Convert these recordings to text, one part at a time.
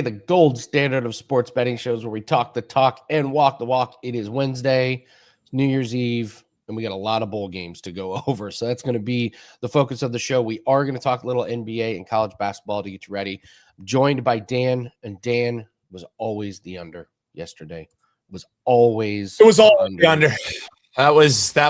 The gold standard of sports betting shows where we talk the talk and walk the walk. It is Wednesday, New Year's Eve, and we got a lot of bowl games to go over. So that's going to be the focus of the show. We are going to talk a little NBA and college basketball to get you ready. I'm joined by Dan, and Dan was always the under yesterday. It was always the under. That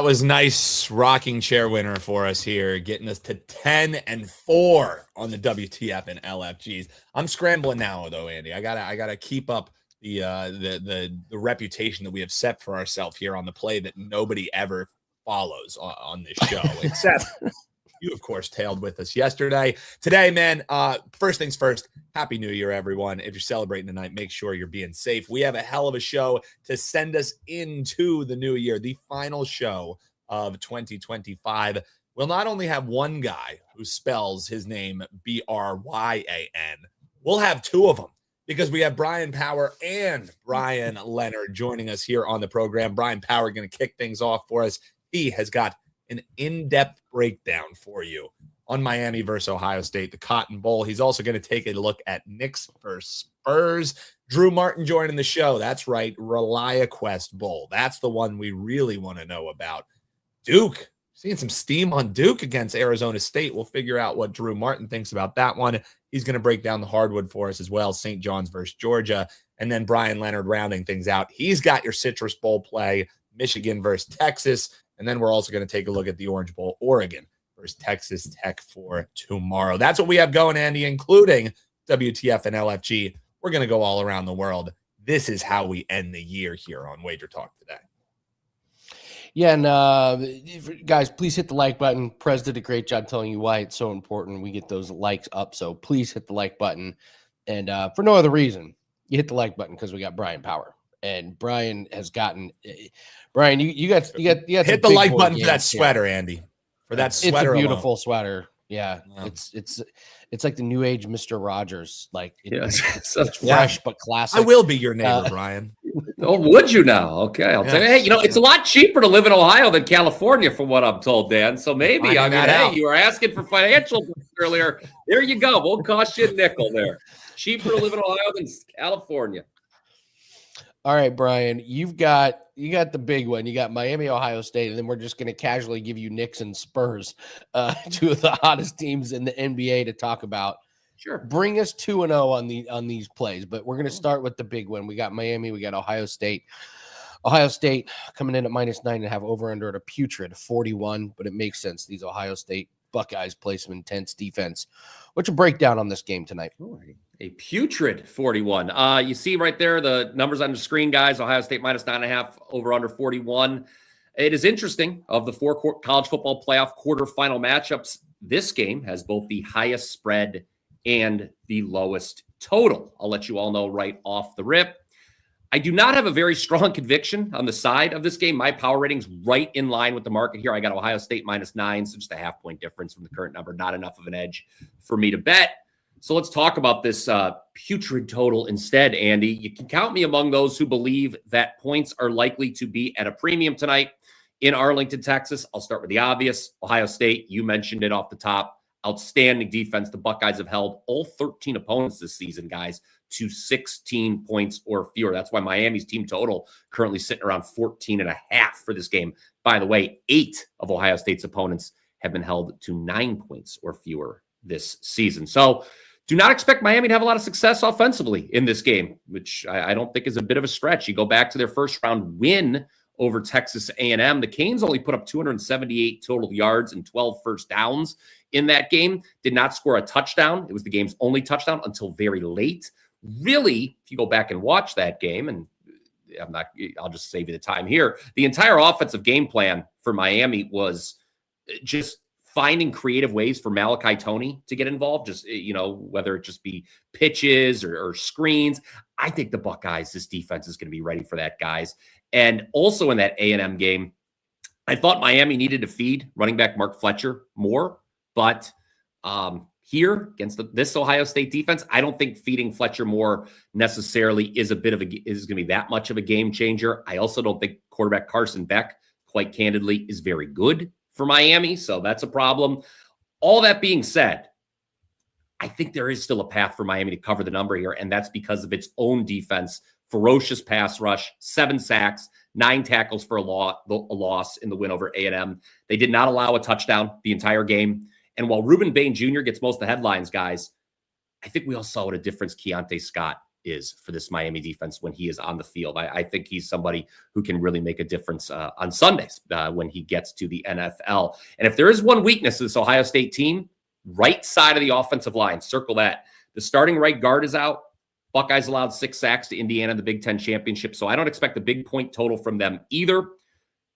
was nice rocking chair winner for us here, getting us to 10-4 on the WTF and LFGs. I'm scrambling now though, Andy. I gotta keep up the reputation that we have set for ourselves here on the play that nobody ever follows on this show, except you, of course, tailed with us yesterday. Today, man, first things first, Happy New Year, everyone. If you're celebrating tonight, make sure you're being safe. We have a hell of a show to send us into the new year. The final show of 2025 will not only have one guy who spells his name Bryan. We'll have two of them because we have Bryan Power and Bryan Leonard joining us here on the program. Bryan Power going to kick things off for us. He has got an in-depth breakdown for you on Miami versus Ohio State, the Cotton Bowl. He's also going to take a look at Knicks versus Spurs. Drew Martin joining the show. That's right, ReliaQuest Bowl. That's the one we really want to know about. Duke, seeing some steam on Duke against Arizona State. We'll figure out what Drew Martin thinks about that one. He's going to break down the hardwood for us as well, St. John's versus Georgia. And then Bryan Leonard rounding things out. He's got your Citrus Bowl play, Michigan versus Texas. And then we're also going to take a look at the Orange Bowl, Oregon versus Texas Tech for tomorrow. That's what we have going, Andy, including WTF and LFG. We're going to go all around the world. This is how we end the year here on WagerTalk Today. Yeah, and guys, please hit the like button. Prez did a great job telling you why it's so important we get those likes up. So please hit the like button. And for no other reason, you hit the like button because we got Bryan Power. And Bryan has gotten Bryan. You got hit the like button for that sweater, Andy. For that sweater, it's a beautiful alone. Sweater. Yeah, it's like the new age Mr. Rogers. Like it's fresh but classic. I will be your neighbor, Bryan. Oh, would you now? Okay, I'll tell you. Hey, it's a lot cheaper to live in Ohio than California, from what I'm told, Dan. So maybe you were asking for financial earlier. There you go. Won't cost you a nickel there. Cheaper to live in Ohio than California. All right, Bryan, you got the big one. You got Miami, Ohio State, and then we're just going to casually give you Knicks and Spurs, two of the hottest teams in the NBA to talk about. Sure. Bring us 2-0 on these plays, but we're going to start with the big one. We got Miami, we got Ohio State. Ohio State coming in at -9.5, over under at a putrid 41, but it makes sense. These Ohio State Buckeyes play some intense defense. What's your breakdown on this game tonight? A putrid 41. You see right there the numbers on the screen, guys. Ohio State -9.5, over under 41. It is interesting. Of the four college football playoff quarterfinal matchups, this game has both the highest spread and the lowest total. I'll let you all know right off the rip. I do not have a very strong conviction on the side of this game. My power rating's right in line with the market here. I got Ohio State -9, so just a half-point difference from the current number. Not enough of an edge for me to bet. So let's talk about this putrid total instead, Andy. You can count me among those who believe that points are likely to be at a premium tonight in Arlington, Texas. I'll start with the obvious. Ohio State, you mentioned it off the top. Outstanding defense. The Buckeyes have held all 13 opponents this season, guys, to 16 points or fewer. That's why Miami's team total currently sitting around 14.5 for this game. By the way, 8 of Ohio State's opponents have been held to 9 points or fewer this season. So do not expect Miami to have a lot of success offensively in this game, which I don't think is a bit of a stretch. You go back to their first round win over Texas A&M. The Canes only put up 278 total yards and 12 first downs in that game. Did not score a touchdown. It was the game's only touchdown until very late. Really, if you go back and watch that game, and I'll just save you the time here. The entire offensive game plan for Miami was just finding creative ways for Malachi Toney to get involved, just, whether it just be pitches or screens. I think the Buckeyes, this defense is going to be ready for that, guys. And also in that A&M game, I thought Miami needed to feed running back Mark Fletcher more, but here against this Ohio State defense, I don't think feeding Fletcher more necessarily is going to be that much of a game changer. I also don't think quarterback Carson Beck, quite candidly, is very good for Miami, so that's a problem. All that being said, I think there is still a path for Miami to cover the number here, and that's because of its own defense. Ferocious pass rush, 7 sacks, 9 tackles for a loss in the win over A&M. They did not allow a touchdown the entire game. And while Reuben Bain Jr. gets most of the headlines, guys, I think we all saw what a difference Keontae Scott is for this Miami defense when he is on the field. I think he's somebody who can really make a difference on Sundays when he gets to the NFL. And if there is one weakness of this Ohio State team, right side of the offensive line, circle that. The starting right guard is out. Buckeyes allowed 6 sacks to Indiana in the Big Ten championship, so I don't expect a big point total from them either.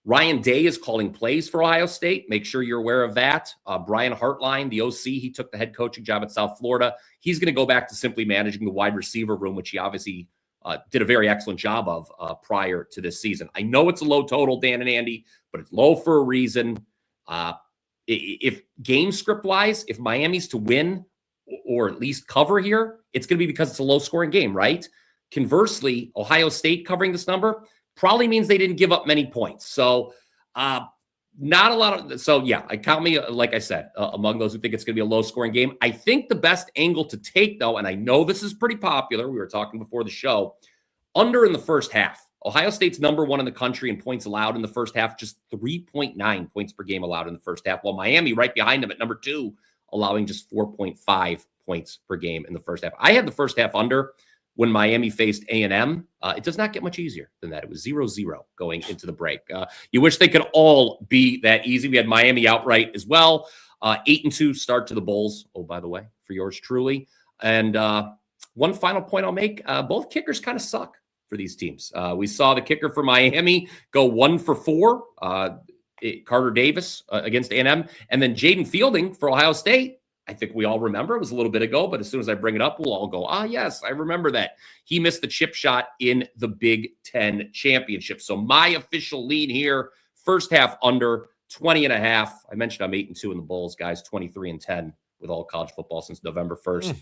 Ryan Day is calling plays for Ohio State. Make sure you're aware of that. Brian Hartline, the OC, he took the head coaching job at South Florida. He's going to go back to simply managing the wide receiver room, which he obviously did a very excellent job of prior to this season. I know it's a low total, Dan and Andy, but it's low for a reason. If game script-wise, if Miami's to win or at least cover here, it's going to be because it's a low-scoring game, right? Conversely, Ohio State covering this number probably means they didn't give up many points. So not a lot of – so, yeah, I count me, like I said, among those who think it's going to be a low-scoring game. I think the best angle to take, though, and I know this is pretty popular. We were talking before the show, under in the first half. Ohio State's number 1 in the country in points allowed in the first half, just 3.9 points per game allowed in the first half, while Miami right behind them at number 2, allowing just 4.5 points per game in the first half. I had the first half under when Miami faced A&M. It does not get much easier than that. It was 0-0 going into the break. You wish they could all be that easy. We had Miami outright as well. 8-2 start to the Bulls. Oh, by the way, for yours truly. And one final point I'll make, both kickers kind of suck for these teams. We saw the kicker for Miami go 1 for 4, Carter Davis against A&M, and then Jaden Fielding for Ohio State. I think we all remember, it was a little bit ago, but as soon as I bring it up, we'll all go, yes, I remember that. He missed the chip shot in the Big Ten championship. So my official lead here, first half under 20.5. I mentioned I'm 8-2 in the Bulls, guys, 23-10 with all college football since November 1st.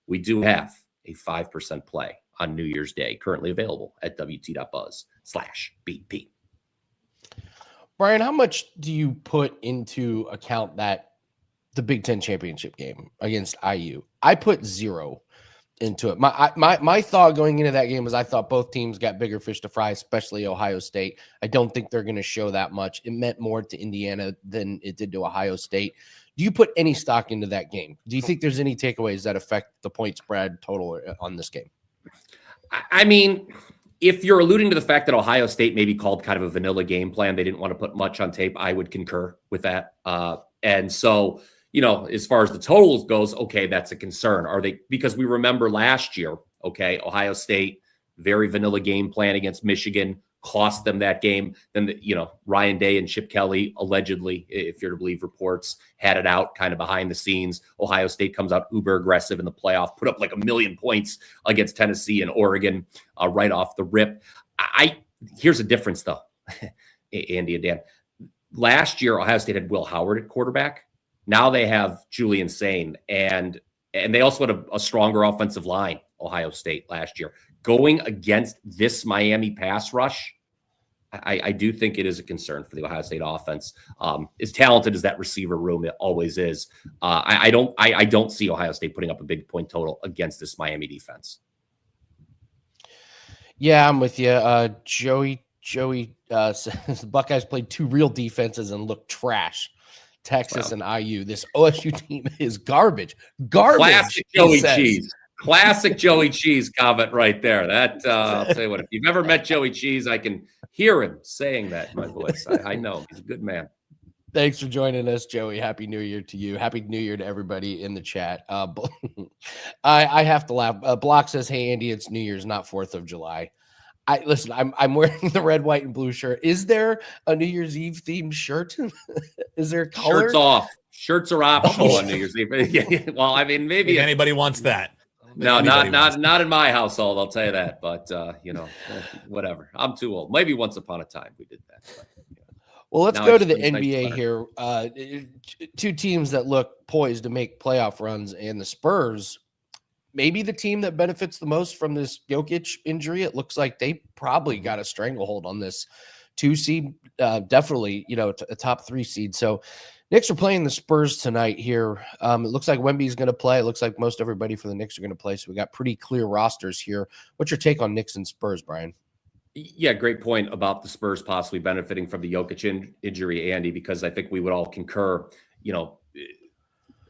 We do have a 5% play on New Year's Day, currently available at wt.buzz/BP. Bryan, how much do you put into account that the Big Ten championship game against IU? I put 0 into it. My thought going into that game was I thought both teams got bigger fish to fry, especially Ohio State. I don't think they're going to show that much. It meant more to Indiana than it did to Ohio State. Do you put any stock into that game? Do you think there's any takeaways that affect the point spread total on this game? I mean, if you're alluding to the fact that Ohio State maybe called kind of a vanilla game plan, they didn't want to put much on tape, I would concur with that. And so, as far as the totals goes, okay, that's a concern. Are they, because we remember last year, okay, Ohio State, very vanilla game plan against Michigan, cost them that game. Then, Ryan Day and Chip Kelly allegedly, if you're to believe reports, had it out kind of behind the scenes. Ohio State comes out uber aggressive in the playoff, put up like 1,000,000 points against Tennessee and Oregon right off the rip. Here's a difference, though, Andy and Dan. Last year, Ohio State had Will Howard at quarterback. Now they have Julian Sain, and they also had a stronger offensive line, Ohio State, last year. Going against this Miami pass rush, I do think it is a concern for the Ohio State offense. As talented as that receiver room it always is, I don't see Ohio State putting up a big point total against this Miami defense. Yeah, I'm with you. Joey says the Buckeyes played 2 real defenses and looked trash. Texas and IU. This OSU team is garbage. Classic Joey Cheese. Classic Joey Cheese comment right there. That I'll tell you what, if you've ever met Joey Cheese, I can hear him saying that in my voice. I know him. He's a good man. Thanks for joining us, Joey. Happy New Year to you. Happy New Year to everybody in the chat. I have to laugh. Block says, "Hey Andy, it's New Year's, not 4th of July." Listen, I'm wearing the red, white, and blue shirt. Is there a New Year's Eve themed shirt? Is there color? Shirts off. Shirts are optional on New Year's Eve. Yeah, well, I mean, maybe if anybody wants that. No, not in my household. I'll tell you that. But whatever. I'm too old. Maybe once upon a time we did that. But, well, let's go to the NBA here. 2 teams that look poised to make playoff runs, and the Spurs. Maybe the team that benefits the most from this Jokic injury. It looks like they probably got a stranglehold on this 2 seed, definitely, a top 3 seed. So Knicks are playing the Spurs tonight here. It looks like Wemby's going to play. It looks like most everybody for the Knicks are going to play. So we got pretty clear rosters here. What's your take on Knicks and Spurs, Bryan? Yeah, great point about the Spurs possibly benefiting from the Jokic injury, Andy, because I think we would all concur,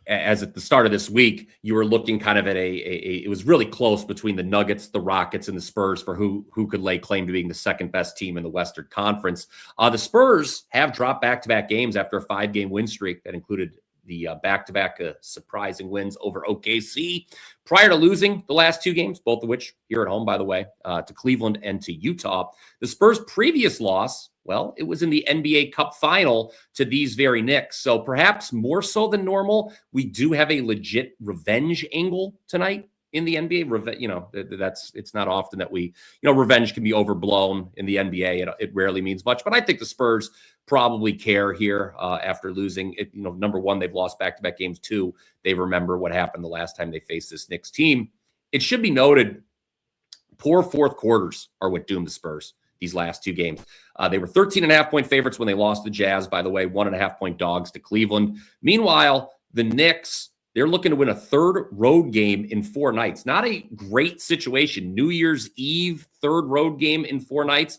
as at the start of this week, you were looking kind of at it was really close between the Nuggets, the Rockets, and the Spurs for who could lay claim to being the second best team in the Western Conference. The Spurs have dropped back-to-back games after a 5-game win streak that included the back-to-back surprising wins over OKC prior to losing the last 2 games, both of which here at home, by the way, to Cleveland and to Utah. The Spurs' previous loss, well, it was in the NBA Cup final to these very Knicks. So perhaps more so than normal, we do have a legit revenge angle tonight in the NBA. It's not often that revenge can be overblown in the NBA. It rarely means much, but I think the Spurs probably care here after losing it. Number one, they've lost back-to-back games. 2, they remember what happened the last time they faced this Knicks team. It should be noted, poor fourth quarters are what doomed the Spurs these last 2 games. They were 13.5-point favorites when they lost the Jazz, by the way, 1.5-point dogs to Cleveland. Meanwhile, the Knicks, they're looking to win a 3rd road game in 4 nights. Not a great situation. New Year's Eve, 3rd road game in 4 nights.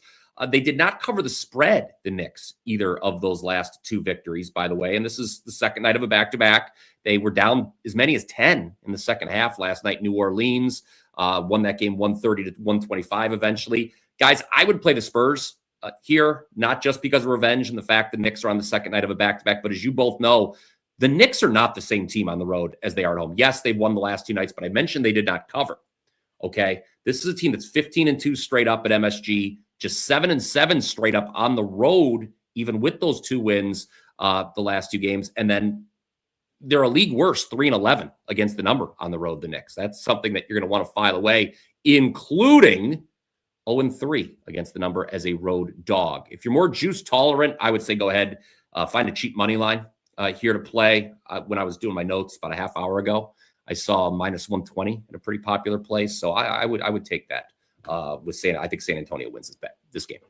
They did not cover the spread, the Knicks, either of those last 2 victories, by the way. And this is the second night of a back-to-back. They were down as many as 10 in the second half last night. New Orleans won that game 130-125 eventually. Guys, I would play the Spurs here, not just because of revenge and the fact the Knicks are on the second night of a back-to-back, but as you both know, the Knicks are not the same team on the road as they are at home. Yes, they've won the last 2 nights, but I mentioned they did not cover. Okay? This is a team that's 15-2 straight up at MSG, just 7-7 straight up on the road, even with those 2 wins the last 2 games. And then they're a league worst 3-11 against the number on the road, the Knicks. That's something that you're going to want to file away, including 0-3 against the number as a road dog. If you're more juice tolerant, I would say go ahead, find a cheap money line here to play. When I was doing my notes about a half hour ago, I saw -120 at a pretty popular place. So I would take that with I think San Antonio wins this game.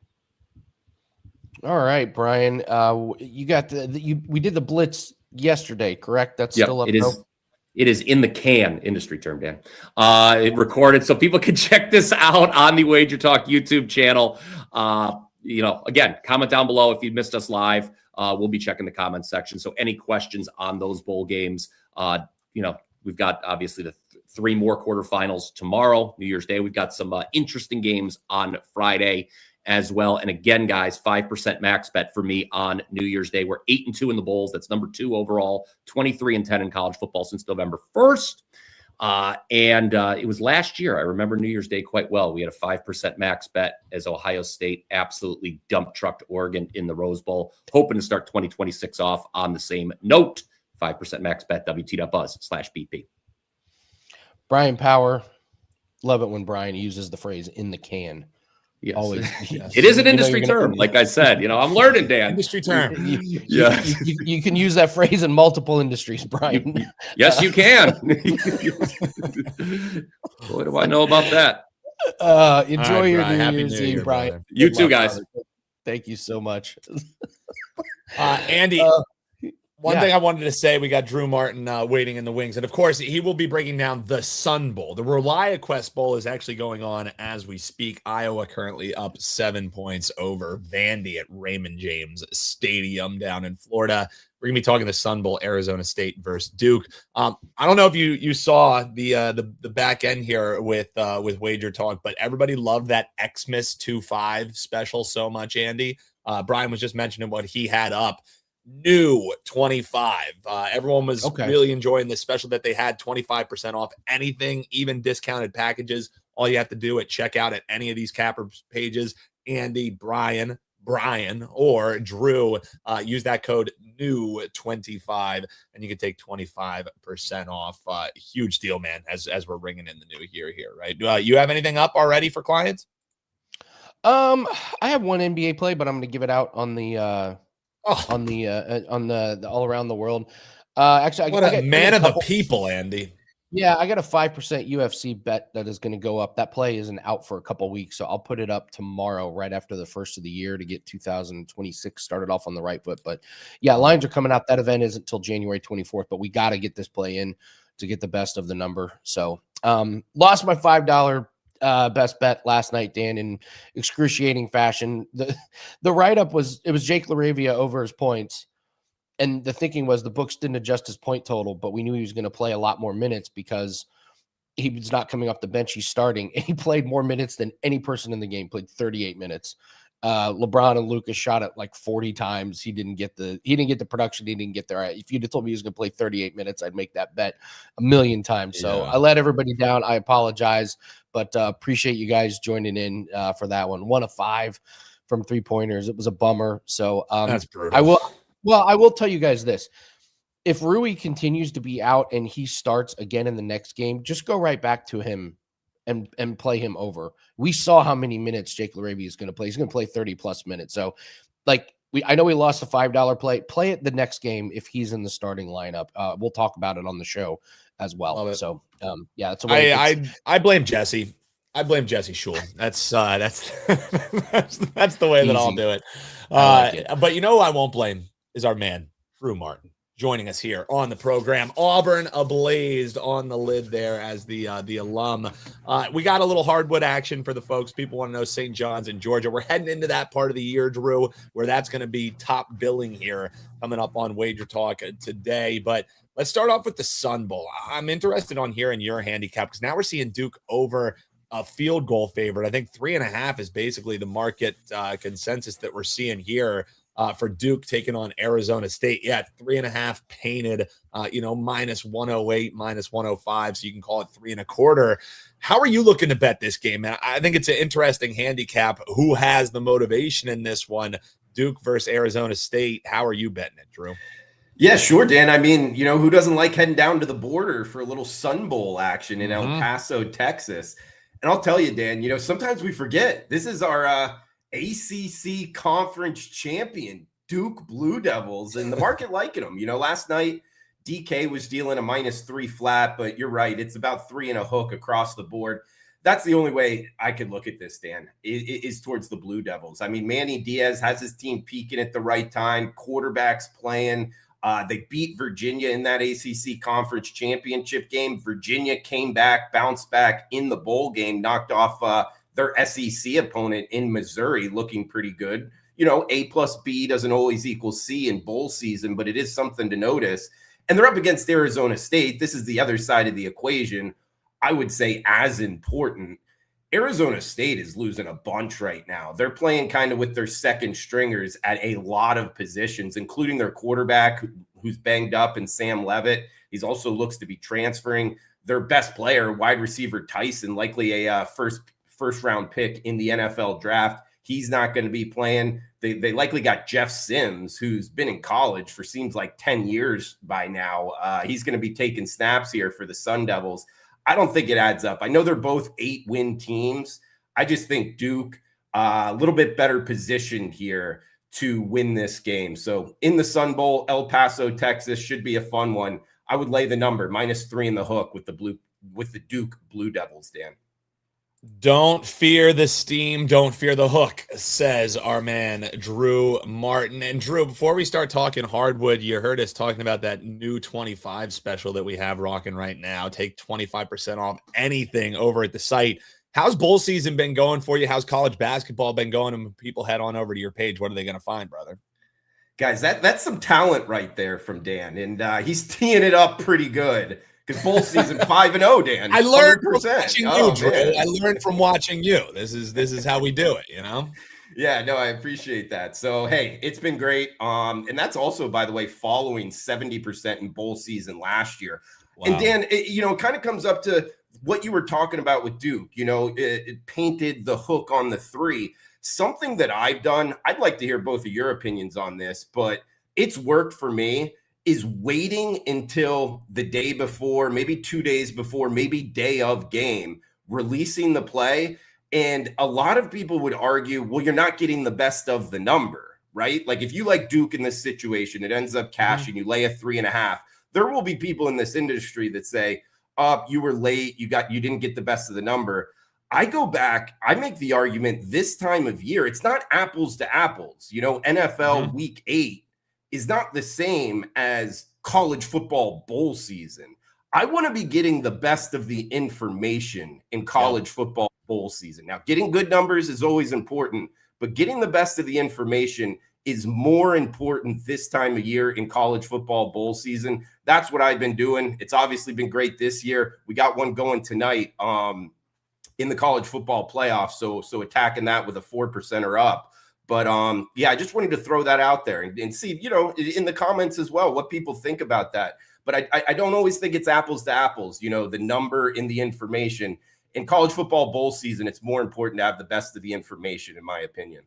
All right, Bryan. You got we did the blitz yesterday, correct? That's still up. It is in the can, industry term, Dan. It recorded, so people can check this out on the WagerTalk YouTube channel. Again, comment down below if you missed us live. We'll be checking the comments section. So any questions on those bowl games? We've got obviously the 3 more quarterfinals tomorrow, New Year's Day. We've got some interesting games on Friday as well. And again, guys, 5% max bet for me on New Year's Day. We're 8-2 in the bowls. That's number 2 overall, 23-10 in college football since November 1st. It was last year. I remember New Year's Day quite well. We had a 5% max bet as Ohio State absolutely dump trucked Oregon in the Rose Bowl. Hoping to start 2026 off on the same note. 5% max bet, WT.buzz/BP. Bryan Power. Love it when Bryan uses the phrase "in the can." Yes. Always. Yes. It is an industry term, like I said. I'm learning, Dan. Industry term. You can use that phrase in multiple industries, Bryan. Yes, you can. What do I know about that? Enjoy your Bryan. New Year's Eve, Bryan. You too, guys. Thank you so much. Andy, one thing I wanted to say, we got Drew Martin waiting in the wings. And, of course, he will be breaking down the Sun Bowl. The ReliaQuest Bowl is actually going on as we speak. Iowa currently up 7 points over Vandy at Raymond James Stadium down in Florida. We're going to be talking the Sun Bowl, Arizona State versus Duke. I don't know if you saw the back end here with WagerTalk, but everybody loved that Xmas 2-5 special so much, Andy. Bryan was just mentioning what he had up. New 25. Everyone was really enjoying this special that they had 25% off anything, even discounted packages. All you have to do at checkout at any of these capper pages, Andy, Bryan, or Drew, use that code NEW25 and you can take 25% off. Huge deal, man, as we're ringing in the new year here, right? You have anything up already for clients? I have one NBA play, but I'm going to give it out on the on the all around the world. Actually, what a man of the people, Andy. Yeah, I got a 5% UFC bet that is going to go up. That play isn't out for a couple weeks, so I'll put it up tomorrow, right after the first of the year, to get 2026 started off on the right foot. But yeah, lines are coming out. That event isn't until January 24th, but we got to get this play in to get the best of the number. So lost my $5 best bet last night, Dan, in excruciating fashion. The write-up was Jake LaRavia over his points. And the thinking was the books didn't adjust his point total, but we knew he was going to play a lot more minutes because he was not coming off the bench. He's starting, and he played more minutes than any person in the game, played 38 minutes. LeBron and Lucas shot it like 40 times. He didn't get the production. He didn't get there. If you'd have told me he was going to play 38 minutes, I'd make that bet a million times. So I let everybody down. I apologize, but appreciate you guys joining in for that one. 1 of 5 from 3-pointers. It was a bummer. So that's brutal. I will tell you guys this. If Rui continues to be out and he starts again in the next game, just go right back to him and play him over. We saw how many minutes Jake LaRavia is going to play. He's going to play 30-plus minutes. So, I know we lost a $5 play. Play it the next game if he's in the starting lineup. We'll talk about it on the show as well. So, that's a way. I blame Jesse. I blame Jesse Shule. That's that's the way that I'll do it. But you know who I won't blame is our man, Drew Martin, joining us here on the program. Auburn ablazed on the lid there as the alum. We got a little hardwood action for the folks. People want to know St. John's in Georgia. We're heading into that part of the year, Drew, where that's going to be top billing here coming up on WagerTalk today. But let's start off with the Sun Bowl. I'm interested on hearing your handicap because now we're seeing Duke over a field goal favorite. I think 3.5 is basically the market consensus that we're seeing here. For Duke taking on Arizona State. Yeah, 3.5 painted, minus 108, minus 105. So you can call it 3.25. How are you looking to bet this game, man? I think it's an interesting handicap. Who has the motivation in this one? Duke versus Arizona State. How are you betting it, Drew? Yeah, sure, Dan. I mean, who doesn't like heading down to the border for a little Sun Bowl action in El Paso, Texas? And I'll tell you, Dan, sometimes we forget this is our ACC conference champion, Duke Blue Devils, and the market liking them. Last night, DK was dealing a -3 flat, but you're right. It's about 3 and a hook across the board. That's the only way I could look at this, Dan, is towards the Blue Devils. I mean, Manny Diaz has his team peaking at the right time. Quarterback's playing. They beat Virginia in that ACC conference championship game. Virginia came back, bounced back in the bowl game, knocked off their SEC opponent in Missouri, looking pretty good. A plus B doesn't always equal C in bowl season, but it is something to notice. And they're up against Arizona State. This is the other side of the equation. I would say as important. Arizona State is losing a bunch right now. They're playing kind of with their second stringers at a lot of positions, including their quarterback who's banged up, and Sam Levitt. He's also looks to be transferring. Their best player, wide receiver Tyson, likely a first round pick in the NFL draft. He's not going to be playing. They likely got Jeff Sims, who's been in college for seems like 10 years by now. He's going to be taking snaps here for the Sun Devils. I don't think it adds up. I know they're both 8-win teams. I just think Duke a little bit better positioned here to win this game. So in the Sun Bowl, El Paso, Texas should be a fun one. I would lay the number -3 in the hook with the Duke Blue Devils, Dan. Don't fear the steam. Don't fear the hook, says our man, Drew Martin. And Drew, before we start talking hardwood, you heard us talking about that new 25 special that we have rocking right now. Take 25% off anything over at the site. How's bowl season been going for you? How's college basketball been going? And when people head on over to your page, what are they going to find, brother? Guys, that's some talent right there from Dan. And he's teeing it up pretty good. Because bowl season 5-0, Dan. I learned 100%. from watching you, Drew. I learned from watching you. This is how we do it, Yeah, no, I appreciate that. So, hey, it's been great. And that's also, by the way, following 70% in bowl season last year. Wow. And Dan, it kind of comes up to what you were talking about with Duke. It painted the hook on the 3. Something that I've done, I'd like to hear both of your opinions on this, but it's worked for me, is waiting until the day before, maybe 2 days before, maybe day of game, releasing the play. And a lot of people would argue, well, you're not getting the best of the number, right? Like if you like Duke in this situation, it ends up cashing, you lay a 3.5. There will be people in this industry that say, up, you were late, you didn't get the best of the number. I go back, I make the argument this time of year, it's not apples to apples. NFL week 8 is not the same as college football bowl season. I want to be getting the best of the information in college football bowl season. Now, getting good numbers is always important, but getting the best of the information is more important this time of year in college football bowl season. That's what I've been doing. It's obviously been great this year. We got one going tonight in the college football playoffs. So attacking that with a 4% or up. But I just wanted to throw that out there and see, in the comments as well, what people think about that. But I don't always think it's apples to apples, the number in the information. In college football bowl season, it's more important to have the best of the information, in my opinion.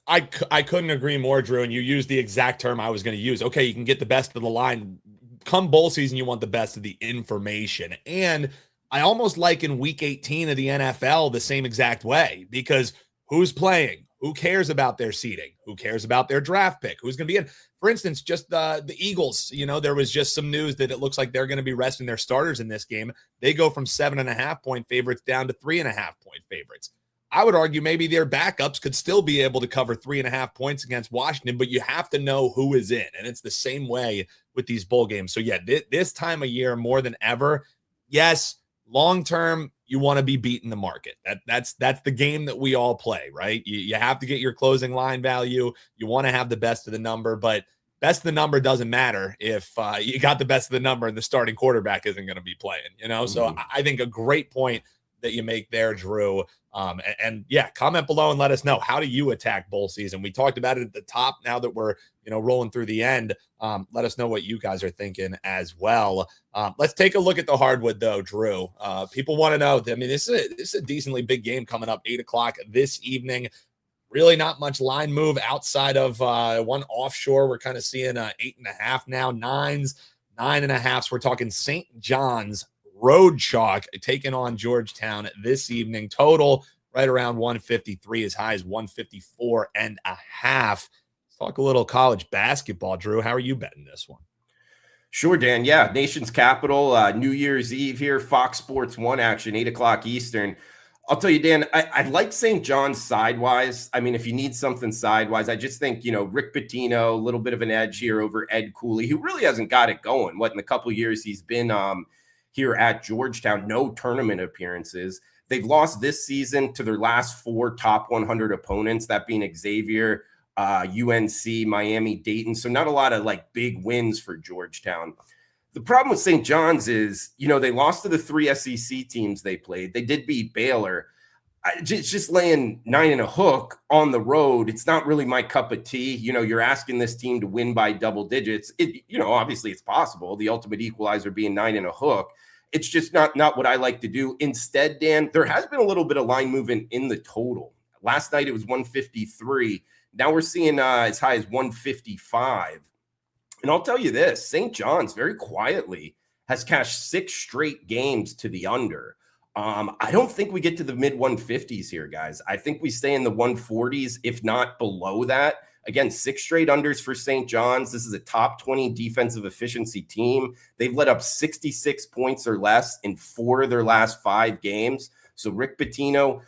I couldn't agree more, Drew, and you used the exact term I was going to use. Okay, you can get the best of the line. Come bowl season, you want the best of the information. And I almost like in week 18 of the NFL the same exact way, because who's playing? Who cares about their seeding? Who cares about their draft pick? Who's going to be in? For instance, just the Eagles, there was just some news that it looks like they're going to be resting their starters in this game. They go from 7.5-point favorites down to 3.5-point favorites. I would argue maybe their backups could still be able to cover 3.5 points against Washington, but you have to know who is in. And it's the same way with these bowl games. So yeah, this time of year more than ever, yes, long-term, you want to be beating the market. That's the game that we all play, right? You have to get your closing line value. You want to have the best of the number, but best of the number doesn't matter if you got the best of the number and the starting quarterback isn't going to be playing, So I think a great point that you make there, Drew. And comment below and let us know, how do you attack bowl season? We talked about it at the top. Now that we're rolling through the end, let us know what you guys are thinking as well. Let's take a look at the hardwood though, Drew. People want to know. I mean, this is a decently big game coming up 8:00 this evening. Really not much line move outside of one offshore. We're kind of seeing 8.5 now, 9s, 9.5s. We're talking St. John's road chalk taking on Georgetown this evening. Total right around 153, as high as 154.5. Let's talk a little college basketball, Drew. How are you betting this one? Sure, Dan. Yeah, Nation's Capital, New Year's Eve here, Fox Sports 1 action, 8:00 Eastern. I'll tell you, Dan, I like St. John's sidewise. I mean, if you need something sidewise, I just think, Rick Pitino, a little bit of an edge here over Ed Cooley, who really hasn't got it going. In a couple of years he's been here at Georgetown, no tournament appearances. They've lost this season to their last 4 top 100 opponents, that being Xavier, UNC, Miami, Dayton. So not a lot of big wins for Georgetown. The problem with St. John's is, they lost to the 3 SEC teams they played. They did beat Baylor. It's just laying 9 and a hook on the road. It's not really my cup of tea. You're asking this team to win by double digits. Obviously it's possible. The ultimate equalizer being 9 and a hook. It's just not what I like to do. Instead, Dan, there has been a little bit of line movement in the total. Last night it was 153. Now we're seeing as high as 155. And I'll tell you this, St. John's very quietly has cashed 6 straight games to the under. I don't think we get to the mid 150s here, guys. I think we stay in the 140s, if not below that. Again, 6 straight unders for St. John's. This is a top 20 defensive efficiency team. They've let up 66 points or less in 4 of their last 5 games. So Rick Pitino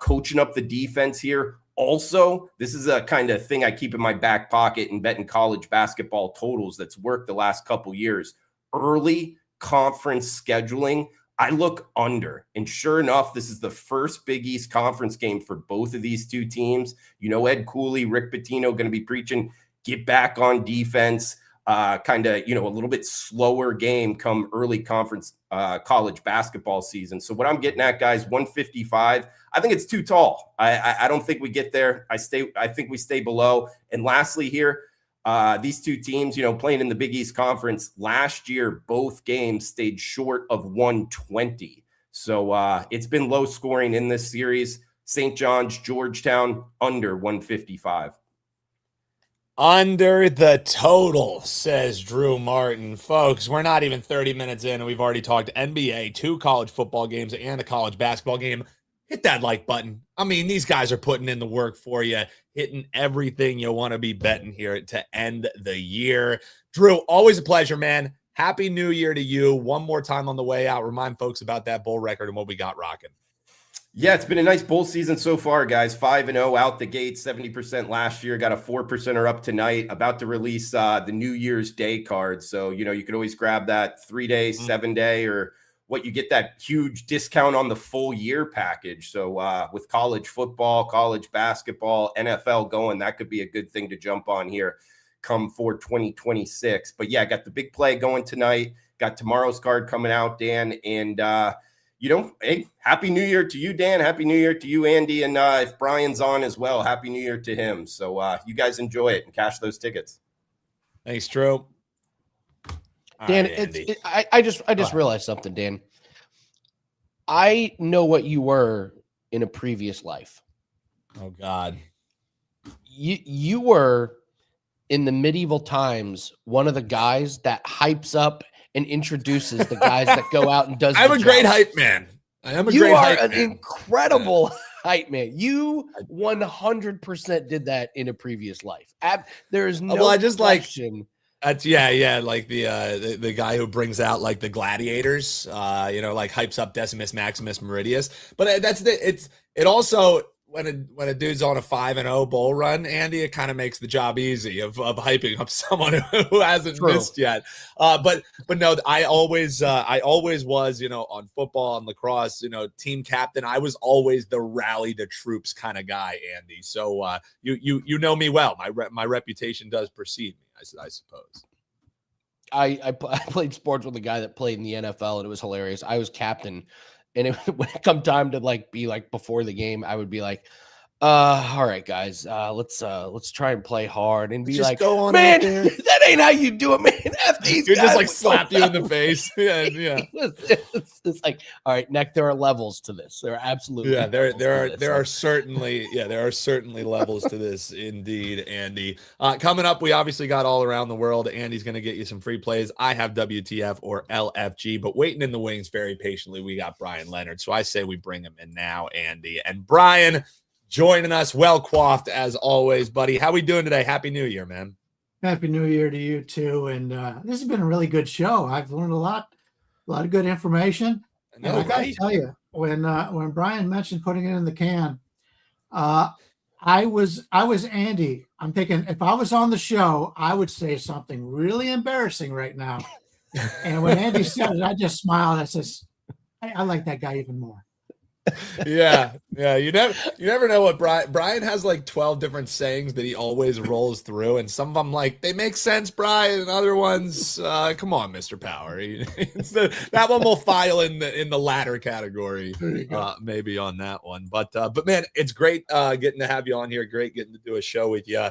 coaching up the defense here. Also, this is a kind of thing I keep in my back pocket and betting college basketball totals that's worked the last couple years. Early conference scheduling, I look under. And sure enough, this is the first Big East Conference game for both of these two teams. Ed Cooley, Rick Pitino going to be preaching, get back on defense, a little bit slower game come early conference college basketball season. So what I'm getting at, guys, 155. I think it's too tall. I don't think we get there. I think we stay below. And lastly here, these two teams, playing in the Big East Conference last year, both games stayed short of 120. So it's been low scoring in this series. St. John's, Georgetown, under 155. Under the total, says Drew Martin. Folks, we're not even 30 minutes in, and we've already talked NBA, 2 college football games, and a college basketball game. Hit that like button. I mean, these guys are putting in the work for you, hitting everything you want to be betting here to end the year. Drew, always a pleasure, man. Happy New Year to you. One more time on the way out. Remind folks about that bowl record and what we got rocking. Yeah, it's been a nice bowl season so far, guys. 5-0 out the gate, 70% last year. Got a 4%er up tonight. About to release the New Year's Day card. So, you could always grab that 3-day, 7-day, or what you get that huge discount on the full year package. So with college football, college basketball, NFL going, that could be a good thing to jump on here come for 2026. But yeah, got the big play going tonight. Got tomorrow's card coming out, Dan. And, hey, Happy New Year to you, Dan. Happy New Year to you, Andy. And if Brian's on as well, Happy New Year to him. So you guys enjoy it and cash those tickets. Thanks, Drew. Dan, I just realized something, Dan. I know what you were in a previous life. Oh, God. You were, in the medieval times, one of the guys that hypes up and introduces the guys that go out and does. I'm a great hype man. I am a great hype man. You are an incredible hype man. You 100% did that in a previous life. There is no question. Like the guy who brings out like the gladiators, like hypes up Decimus Maximus Meridius. But it also. When a dude's on a 5-0 bowl run, Andy, it kind of makes the job easy of hyping up someone who hasn't missed yet. But no, I always was, on football and lacrosse, team captain. I was always the rally the troops kind of guy, Andy. So you know me well. My reputation does precede me, I suppose. I played sports with a guy that played in the NFL, and it was hilarious. I was captain. And when it come time to be before the game, I would be like, all right, guys, let's try and play hard and be just like, go on, man, that ain't how you do it, man. F these You're guys. just slap you in the face. Yeah. It's like, all right, Nick, there are levels to this. There are absolutely there are certainly levels to this indeed, Andy. Coming up, we obviously got all around the world. Andy's going to get you some free plays. I have WTF or LFG, but waiting in the wings very patiently, we got Bryan Leonard. So I say we bring him in now, Andy. And Bryan, joining us, well coiffed as always, buddy. How we doing today? Happy New Year, man. Happy New Year to you too. And this has been a really good show. I've learned a lot of good information. And I got to tell you, when Bryan mentioned putting it in the can, I was Andy. I'm thinking if I was on the show, I would say something really embarrassing right now. And when Andy said it, I just smiled. I says, I like that guy even more. Yeah. You never know what Bryan has like 12 different sayings that he always rolls through, and some of them they make sense, Bryan, and other ones, come on, Mr. Power. That one will file in the latter category, maybe on that one. But man, it's great getting to have you on here. Great getting to do a show with you.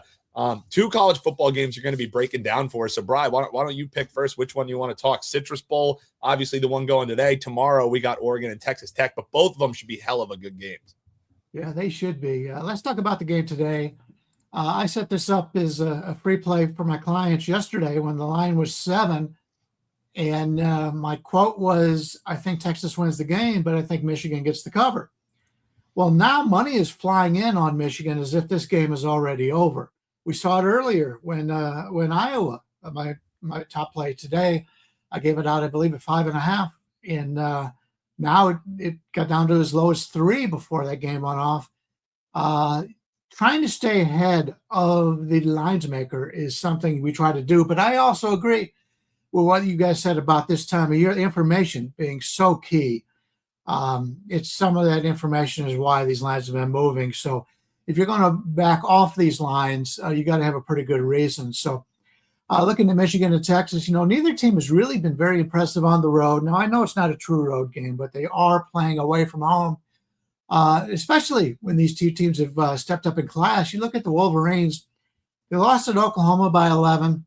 2 college football games you're going to be breaking down for us. So, Bryan, why don't you pick first which one you want to talk? Citrus Bowl, obviously the one going today. Tomorrow we got Oregon and Texas Tech, but both of them should be hell of a good games. Yeah, they should be. Let's talk about the game today. I set this up as a free play for my clients yesterday when the line was 7. And my quote was, I think Texas wins the game, but I think Michigan gets the cover. Well, now money is flying in on Michigan as if this game is already over. We saw it earlier when Iowa, my top play today, I gave it out, I believe, at 5.5. And now it got down to as low as 3 before that game went off. Trying to stay ahead of the lines maker is something we try to do. But I also agree with what you guys said about this time of year, the information being so key. It's some of that information is why these lines have been moving. So if you're going to back off these lines, you got to have a pretty good reason. So looking at Michigan and Texas, neither team has really been very impressive on the road. Now, I know it's not a true road game, but they are playing away from home, especially when these two teams have stepped up in class. You look at the Wolverines, they lost at Oklahoma by 11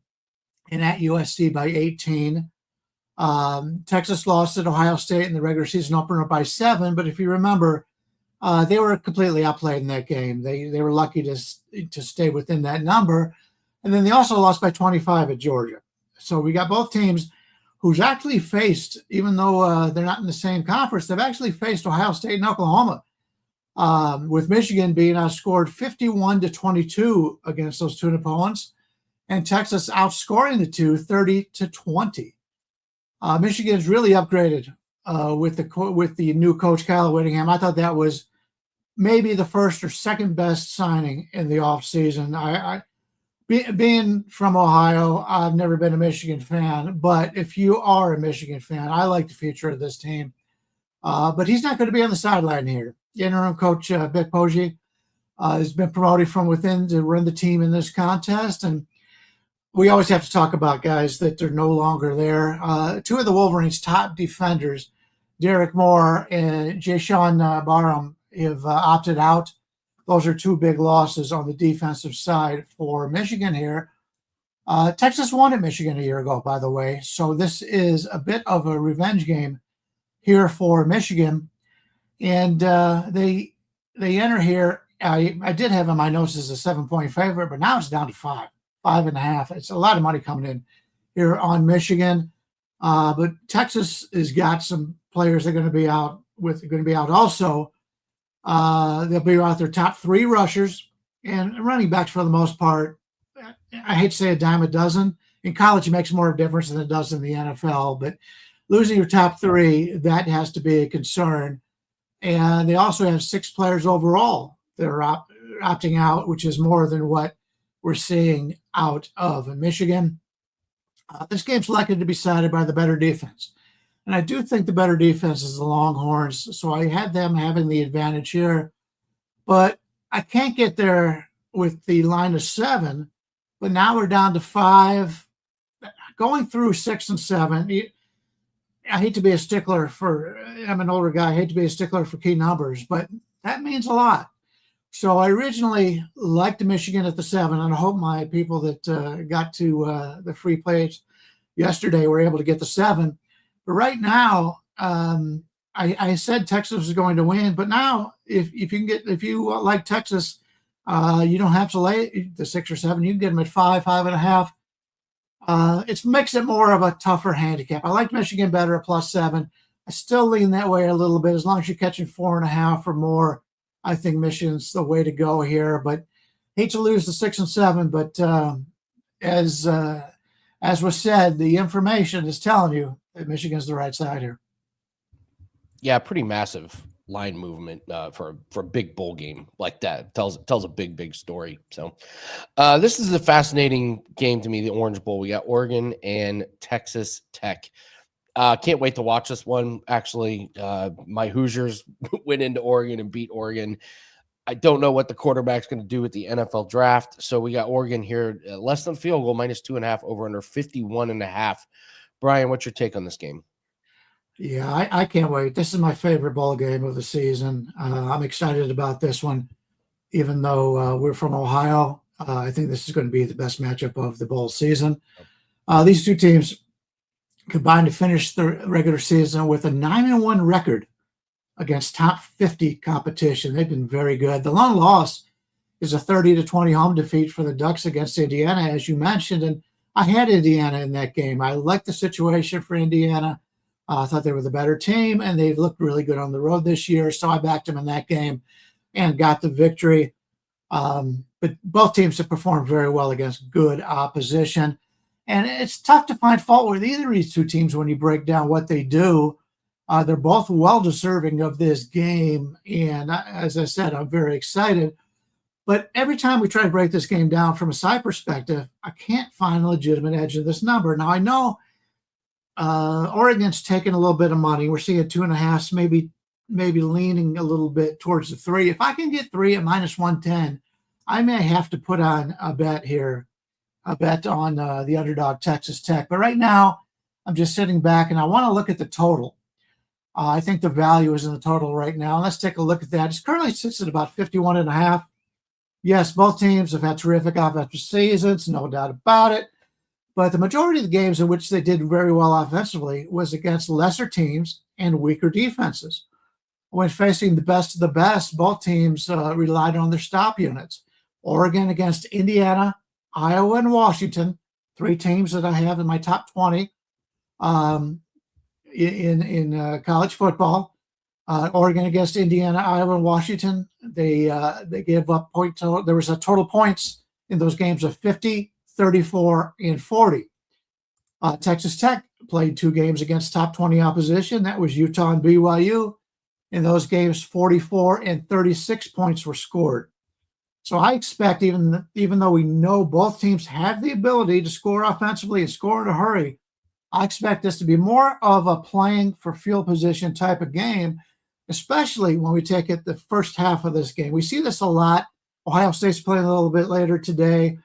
and at USC by 18. Texas lost at Ohio State in the regular season opener by 7. But if you remember, they were completely outplayed in that game. They were lucky to stay within that number. And then they also lost by 25 at Georgia. So we got both teams who's actually faced, even though they're not in the same conference, they've actually faced Ohio State and Oklahoma, with Michigan being outscored 51-22 against those two opponents, and Texas outscoring the two 30-20. Michigan's really upgraded with the new coach, Kyle Whittingham. I thought that was maybe the first or second best signing in the offseason. Being from Ohio, I've never been a Michigan fan, but if you are a Michigan fan, I like the future of this team. But he's not going to be on the sideline here. Interim coach Vic Poggi has been promoted from within to run the team in this contest, and we always have to talk about guys that are no longer there. Two of the Wolverines' top defenders, Derek Moore and Jayshawn Barham, have opted out. Those are two big losses on the defensive side for Michigan here. Texas won at Michigan a year ago, by the way, so this is a bit of a revenge game here for Michigan. And they enter here. I did have in my notes as a 7-point favorite, but now it's down to 5.5. It's a lot of money coming in here on Michigan. But Texas has got some players that are going to be out also. They'll be out their top 3 rushers and running backs for the most part. I hate to say a dime a dozen. In college, it makes more of a difference than it does in the NFL. But losing your top 3, that has to be a concern. And they also have 6 players overall that are opting out, which is more than what we're seeing out of Michigan. This game's likely to be decided by the better defense. And I do think the better defense is the Longhorns, so I had them having the advantage here. But I can't get there with the line of 7, but now we're down to 5. Going through 6 and 7, I hate to be a stickler I'm an older guy, I hate to be a stickler for key numbers, but that means a lot. So I originally liked Michigan at the 7, and I hope my people that got to the free plays yesterday were able to get the 7. But right now, I said Texas was going to win, but now if you like Texas, you don't have to lay the 6 or 7. You can get them at 5, 5.5. It makes it more of a tougher handicap. I like Michigan better at +7. I still lean that way a little bit. As long as you're catching 4.5 or more, I think Michigan's the way to go here. But hate to lose the 6 and 7. But as was said, the information is telling you that Michigan's the right side here. Yeah, pretty massive line movement for a big bowl game like that. Tells a big story. So this is a fascinating game to me, the Orange Bowl. We got Oregon and Texas Tech. Can't wait to watch this one. Actually, my Hoosiers went into Oregon and beat Oregon. I don't know what the quarterback's going to do with the NFL draft. So we got Oregon here, less than field goal, -2.5, over under 51.5. Bryan, what's your take on this game? Yeah, I can't wait. This is my favorite ball game of the season. I'm excited about this one, even though we're from Ohio. I think this is going to be the best matchup of the bowl season. These two teams combined to finish the regular season with a 9-1 record against top 50 competition. They've been very good. The lone loss is a 30-20 home defeat for the Ducks against Indiana, as you mentioned, and I had Indiana in that game. I liked the situation for Indiana. I thought they were the better team, and they've looked really good on the road this year, so I backed them in that game and got the victory. But both teams have performed very well against good opposition, and it's tough to find fault with either of these two teams when you break down what they do. They're both well-deserving of this game, and as I said, I'm very excited. But every time we try to break this game down from a side perspective, I can't find a legitimate edge of this number. Now, I know Oregon's taking a little bit of money. We're seeing 2.5, maybe leaning a little bit towards the 3. If I can get 3 at -110, I may have to put on a bet here, a bet on the underdog Texas Tech. But right now, I'm just sitting back, and I want to look at the total. I think the value is in the total right now. Let's take a look at that. It currently sits at about 51.5. Yes, both teams have had terrific offensive seasons, no doubt about it. But the majority of the games in which they did very well offensively was against lesser teams and weaker defenses. When facing the best of the best, both teams relied on their stop units. Oregon against Indiana, Iowa, and Washington, 3 teams that I have in my top 20 in college football. Oregon against Indiana, Iowa, and Washington. They gave up point total. There was a total points in those games of 50, 34, and 40. Texas Tech played 2 games against top 20 opposition. That was Utah and BYU. In those games, 44 and 36 points were scored. So I expect, even though we know both teams have the ability to score offensively and score in a hurry, I expect this to be more of a playing for field position type of game, especially when we take it the first half of this game. We see this a lot. Ohio State's playing a little bit later today.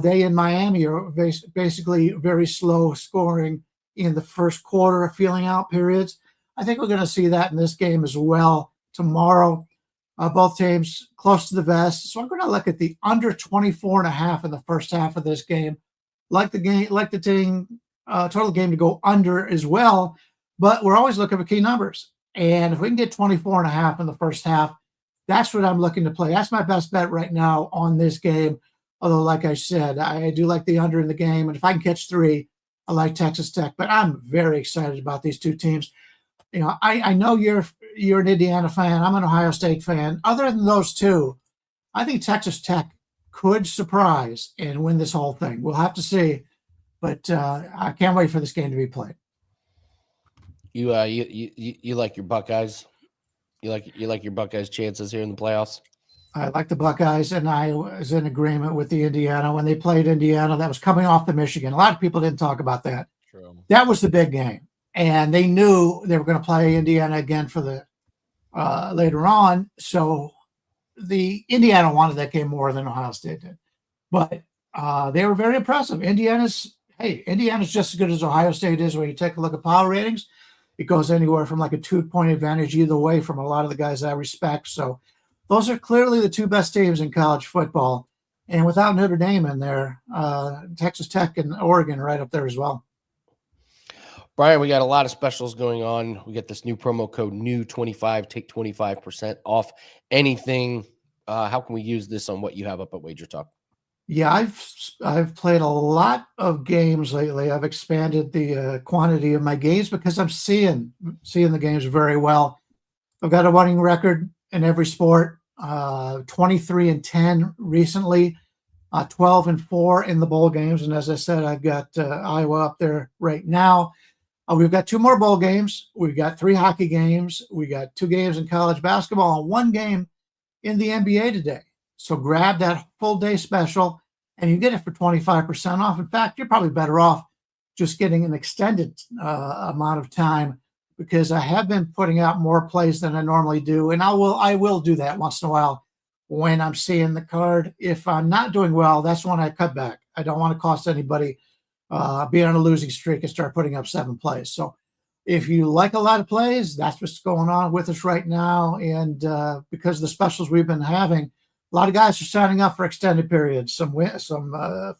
They in Miami are basically very slow scoring in the first quarter, feeling out periods. I think we're going to see that in this game as well tomorrow. Both teams close to the vest. So I'm going to look at the under 24.5 in the first half of this game. Like the team total game to go under as well. But we're always looking for key numbers. And if we can get 24.5 in the first half, that's what I'm looking to play. That's my best bet right now on this game. Although, like I said, I do like the under in the game. And if I can catch 3, I like Texas Tech. But I'm very excited about these two teams. You know, I know you're an Indiana fan. I'm an Ohio State fan. Other than those two, I think Texas Tech could surprise and win this whole thing. We'll have to see. But I can't wait for this game to be played. You like your Buckeyes? You like your Buckeyes' chances here in the playoffs? I like the Buckeyes, and I was in agreement with the Indiana when they played Indiana. That was coming off the Michigan. A lot of people didn't talk about that. True. That was the big game, and they knew they were going to play Indiana again for the later on. So the Indiana wanted that game more than Ohio State did, but they were very impressive. Indiana's just as good as Ohio State is when you take a look at power ratings. It goes anywhere from like a 2-point advantage either way from a lot of the guys I respect. So those are clearly the two best teams in college football. And without Notre Dame in there, Texas Tech and Oregon are right up there as well. Bryan, we got a lot of specials going on. We got this new promo code NEW25, take 25% off anything. How can we use this on what you have up at WagerTalk? Yeah, I've played a lot of games lately. I've expanded the quantity of my games because I'm seeing the games very well. I've got a winning record in every sport, 23-10 recently, 12-4 in the bowl games. And as I said, I've got Iowa up there right now. We've got 2 more bowl games. We've got 3 hockey games. We got 2 games in college basketball and 1 game in the NBA today. So grab that full day special and you get it for 25% off. In fact, you're probably better off just getting an extended amount of time because I have been putting out more plays than I normally do. And I will do that once in a while when I'm seeing the card. If I'm not doing well, that's when I cut back. I don't want to cost anybody be on a losing streak and start putting up 7 plays. So if you like a lot of plays, that's what's going on with us right now. And because of the specials we've been having, a lot of guys are signing up for extended periods, some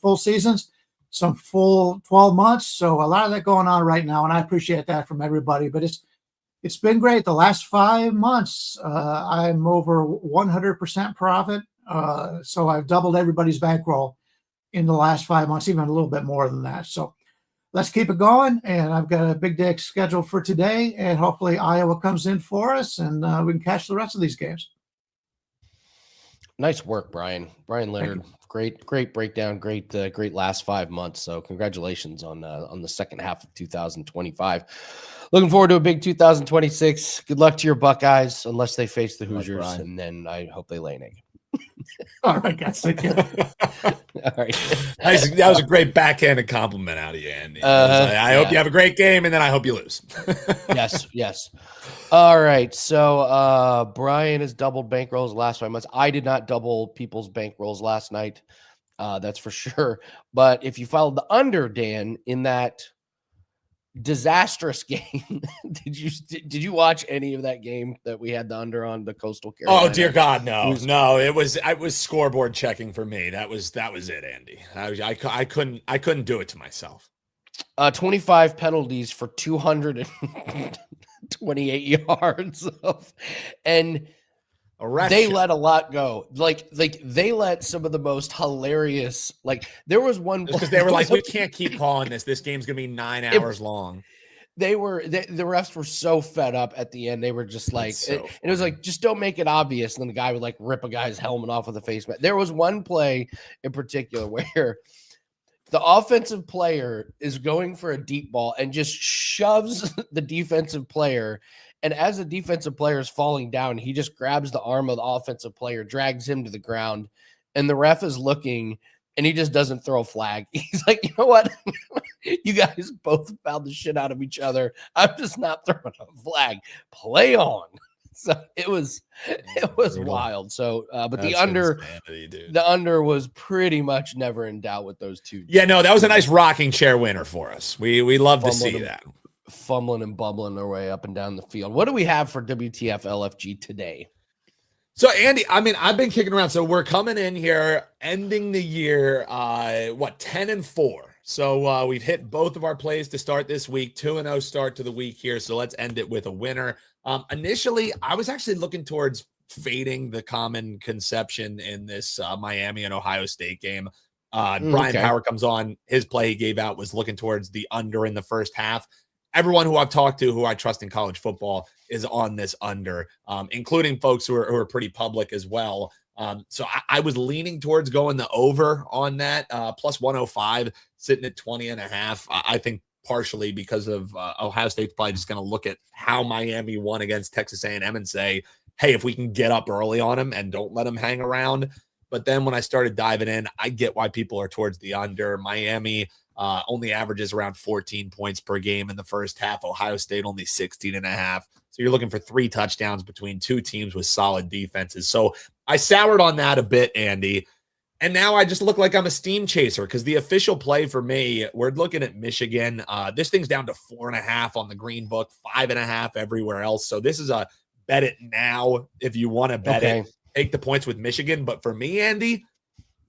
full seasons, some full 12 months. So a lot of that going on right now, and I appreciate that from everybody. But it's been great. The last 5 months, I'm over 100% profit. So I've doubled everybody's bankroll in the last 5 months, even a little bit more than that. So let's keep it going. And I've got a big day scheduled for today, and hopefully Iowa comes in for us, and we can catch the rest of these games. Nice work, Bryan. Bryan Leonard, great breakdown, great last 5 months. So congratulations on the second half of 2025. Looking forward to a big 2026. Good luck to your Buckeyes, unless they face the Hoosiers, and then I hope they lay an egg. All right, guys. Thank you. All right. That was a great backhanded compliment out of you, Andy. I hope you have a great game, and then I hope you lose. Yes. All right. So Bryan has doubled bankrolls last 5 months. I did not double people's bankrolls last night. That's for sure. But if you followed the under, Dan, in that disastrous game, did you watch any of that game that we had the under on the Coastal Carolina? Oh dear God, no. It was scoreboard checking for me. That was it, Andy. I couldn't do it to myself. 25 penalties for 228 yards and they let a lot go. Like they let some of the most hilarious, there was one because they were like, we can't keep calling this. This game's gonna be 9 hours long. The refs were so fed up at the end. They were just like, and it was like, just don't make it obvious. And then the guy would rip a guy's helmet off with a face mask. There was one play in particular where The offensive player is going for a deep ball and just shoves the defensive player. And as the defensive player is falling down, he just grabs the arm of the offensive player, drags him to the ground, and the ref is looking, and he just doesn't throw a flag. He's like, you know what? You guys both fouled the shit out of each other. I'm just not throwing a flag. Play on. So it was wild. So, but That's the under, insanity, dude. the under was pretty much never in doubt with those two. Yeah, no, that was a nice rocking chair winner for us. We love to see Fumbling that. Fumbling and bubbling their way up and down the field. What do we have for WTF LFG today? So, Andy, I mean, I've been kicking around. So we're coming in here, ending the year, 10-4. So we've hit both of our plays to start this week, 2-0 start to the week here. So let's end it with a winner. Initially, I was actually looking towards fading the common conception in this Miami and Ohio State game. Bryan Power comes on. His play he gave out was looking towards the under in the first half. Everyone who I've talked to, who I trust in college football, is on this under, including folks who are pretty public as well. So I was leaning towards going the over on that, plus 105, sitting at 20.5. I think partially because of Ohio State's probably just going to look at how Miami won against Texas A&M and say, hey, if we can get up early on them and don't let them hang around. But then when I started diving in, I get why people are towards the under. Miami only averages around 14 points per game in the first half. Ohio State only 16.5. So you're looking for 3 touchdowns between two teams with solid defenses. So I soured on that a bit, Andy. And now I just look like I'm a steam chaser because the official play for me, we're looking at Michigan. This thing's down to 4.5 on the green book, 5.5 everywhere else. So this is a bet it now if you want to bet it. Take the points with Michigan. But for me, Andy,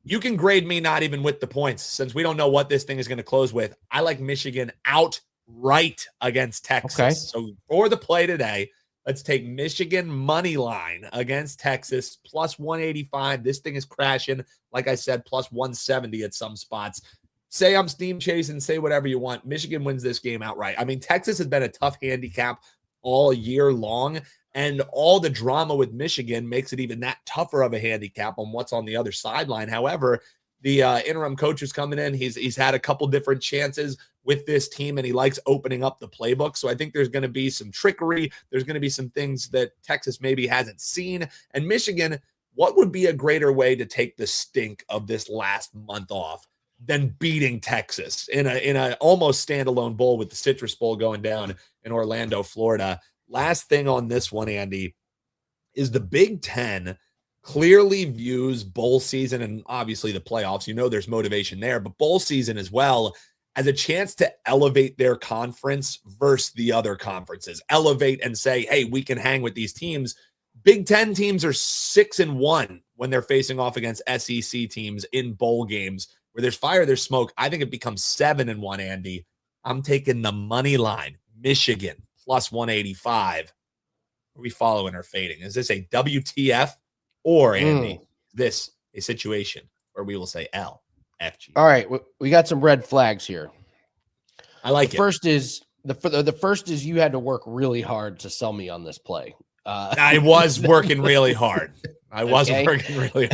you can grade me not even with the points since we don't know what this thing is going to close with. I like Michigan outright against Texas. Okay. So for the play today, let's take Michigan money line against Texas, plus 185. This thing is crashing. Like I said, plus 170 at some spots. Say I'm steam chasing, say whatever you want. Michigan wins this game outright. I mean, Texas has been a tough handicap all year long, and all the drama with Michigan makes it even that tougher of a handicap on what's on the other sideline. However, the interim coach who's coming in, he's had a couple different chances with this team, and he likes opening up the playbook. So I think there's going to be some trickery. There's going to be some things that Texas maybe hasn't seen. And Michigan, what would be a greater way to take the stink of this last month off than beating Texas in a almost standalone bowl with the Citrus Bowl going down in Orlando, Florida? Last thing on this one, Andy, is the Big Ten clearly views bowl season and obviously the playoffs. You know there's motivation there, but bowl season as well as a chance to elevate their conference versus the other conferences. Elevate and say, hey, we can hang with these teams. Big Ten teams are 6-1 when they're facing off against SEC teams in bowl games. Where there's fire, there's smoke. I think it becomes 7-1, Andy. I'm taking the money line. Michigan, plus 185. Are we following or fading? Is this a WTF or, Andy, this a situation where we will say LFG? All right, we got some red flags here. I like the it. First is the first is you had to work really hard to sell me on this play. I was working really hard. Working really